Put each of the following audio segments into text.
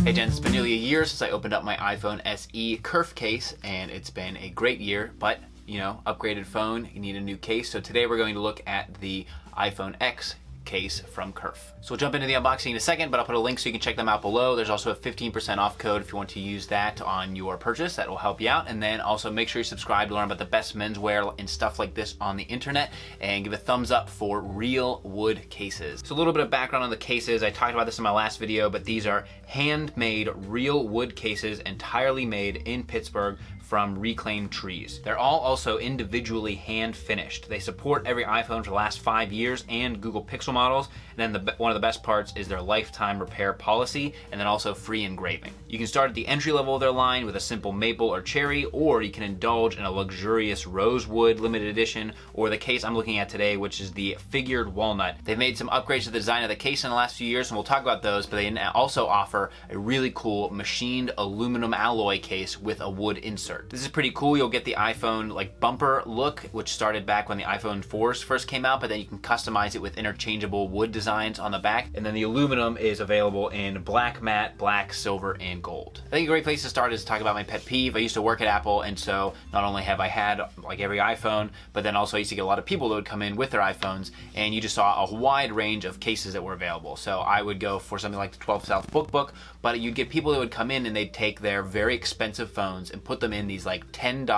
Hey gents, it's been nearly a year since I opened up my iPhone SE Kerf case, and it's been a great year, but you know, upgraded phone, you need a new case. So today we're going to look at the iPhone X case from Kerf. So we'll jump into the unboxing in a second, but I'll put a link so you can check them out below. There's also a 15% off code if you want to use that on your purchase. That will help you out. And then also make sure you subscribe to learn about the best menswear and stuff like this on the internet, and give a thumbs up for real wood cases. So a little bit of background on the cases. I talked about this in my last video, but these are handmade real wood cases entirely made in Pittsburgh from reclaimed trees. They're all also individually hand finished. They support every iPhone for the last 5 years and Google Pixel models. And then one of the best parts is their lifetime repair policy, and then also free engraving. You can start at the entry level of their line with a simple maple or cherry, or you can indulge in a luxurious rosewood limited edition, or the case I'm looking at today, which is the figured walnut. They've made some upgrades to the design of the case in the last few years, and we'll talk about those, but they also offer a really cool machined aluminum alloy case with a wood insert. This is pretty cool. You'll get the iPhone like bumper look, which started back when the iPhone 4s first came out, but then you can customize it with interchangeable wood designs on the back. And then the aluminum is available in black matte, black, silver, and gold. I think a great place to start is to talk about my pet peeve. I used to work at Apple, and so not only have I had like every iPhone, but then also I used to get a lot of people that would come in with their iPhones, and you just saw a wide range of cases that were available. So I would go for something like the 12 South Book, but you'd get people that would come in and they'd take their very expensive phones and put them in these like $10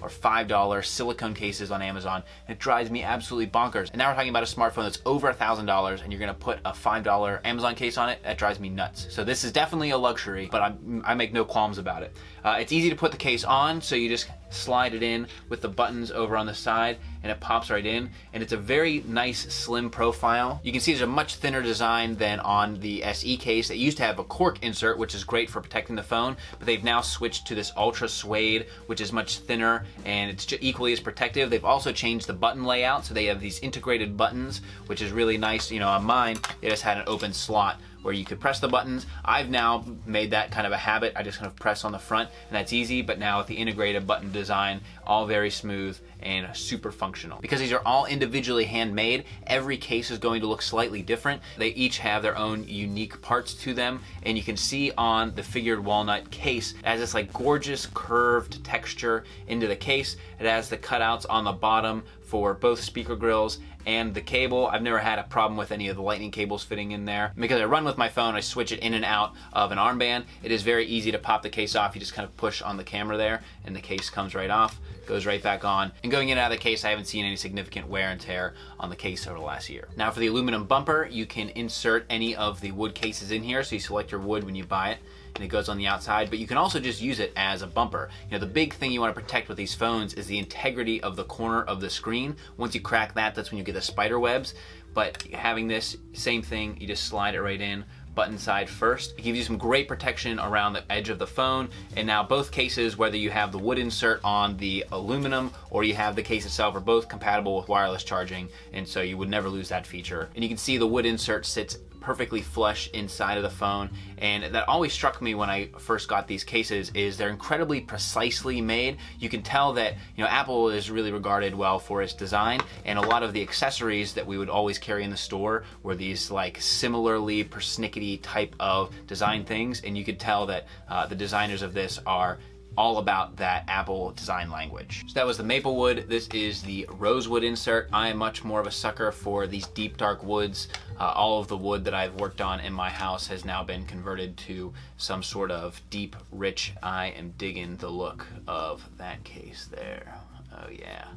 or $5 silicone cases on Amazon, and it drives me absolutely bonkers. And now we're talking about a smartphone that's over $1,000, and you're gonna put a $5 Amazon case on it. That drives me nuts. So this is definitely a luxury, but I make no qualms about it. It's easy to put the case on, so you just slide it in with the buttons over on the side, and it pops right in, and it's a very nice slim profile. You can see there's a much thinner design than on the SE case. It used to have a cork insert, which is great for protecting the phone, but they've now switched to this ultra suede, which is much thinner, and it's equally as protective. They've also changed the button layout, so they have these integrated buttons, which is really nice. You know, on mine, it just had an open slot where you could press the buttons. I've now made that kind of a habit. I just kind of press on the front, and that's easy, but now with the integrated button design, all very smooth and super functional. Because these are all individually handmade, every case is going to look slightly different. They each have their own unique parts to them, and you can see on the figured walnut case, it has this like gorgeous curved texture into the case. It has the cutouts on the bottom for both speaker grills and the cable. I've never had a problem with any of the lightning cables fitting in there. Because I run with my phone, I switch it in and out of an armband. It is very easy to pop the case off. You just kind of push on the camera there, and the case comes right off, goes right back on. And going in and out of the case, I haven't seen any significant wear and tear on the case over the last year. Now for the aluminum bumper, you can insert any of the wood cases in here. So you select your wood when you buy it, and it goes on the outside, but you can also just use it as a bumper. You know, the big thing you want to protect with these phones is the integrity of the corner of the screen. Once you crack that, that's when you get the spider webs. But having this, same thing, you just slide it right in, button side first. It gives you some great protection around the edge of the phone. And now both cases, whether you have the wood insert on the aluminum or you have the case itself, are both compatible with wireless charging, and so you would never lose that feature. And you can see the wood insert sits perfectly flush inside of the phone, and that always struck me when I first got these cases is they're incredibly precisely made. You can tell that, you know, Apple is really regarded well for its design, and a lot of the accessories that we would always carry in the store were these like similarly persnickety type of design things, and you could tell that the designers of this are all about that Apple design language. So that was the maple wood. This is the rosewood insert. I am much more of a sucker for these deep dark woods. All of the wood that I've worked on in my house has now been converted to some sort of deep, rich. I am digging the look of that case there. Oh yeah.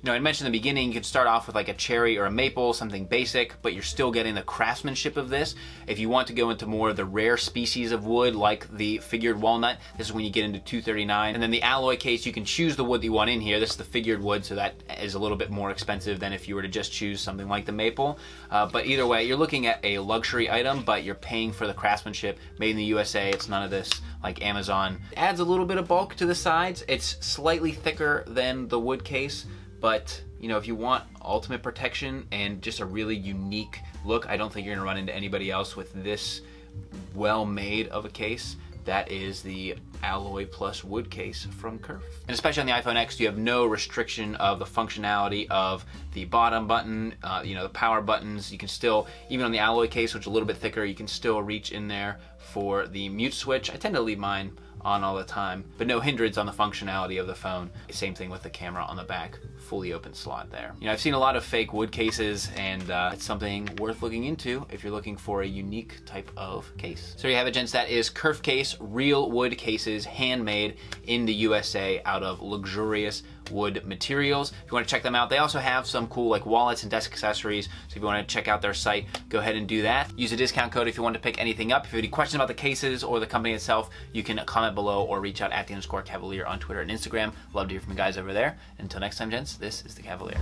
You know, I mentioned in the beginning, you could start off with like a cherry or a maple, something basic, but you're still getting the craftsmanship of this. If you want to go into more of the rare species of wood, like the figured walnut, this is when you get into $239. And then the alloy case, you can choose the wood that you want in here. This is the figured wood, so that is a little bit more expensive than if you were to just choose something like the maple. But either way, you're looking at a luxury item, but you're paying for the craftsmanship. Made in the USA, it's none of this like Amazon. It adds a little bit of bulk to the sides. It's slightly thicker than the wood case, but you know, if you want ultimate protection and just a really unique look, I don't think you're gonna run into anybody else with this well made of a case. that is the alloy plus wood case from Kerf. And especially on the iPhone X, you have no restriction of the functionality of the bottom button, the power buttons. You can still, even on the alloy case, which is a little bit thicker, you can still reach in there for the mute switch. I tend to leave mine on all the time, but no hindrance on the functionality of the phone. Same thing with the camera on the back, fully open slot there. I've seen a lot of fake wood cases, and it's something worth looking into if you're looking for a unique type of case. So there you have it, gents. That is Kerf case, real wood cases, handmade in the USA out of luxurious wood materials. If you want to check them out, they also have some cool like wallets and desk accessories. So if you want to check out their site, go ahead and do that. Use a discount code if you want to pick anything up. If you have any questions about the cases or the company itself, you can comment below or reach out at _Cavalier on Twitter and Instagram. Love to hear from you guys over there. Until next time, gents, this is the Cavalier.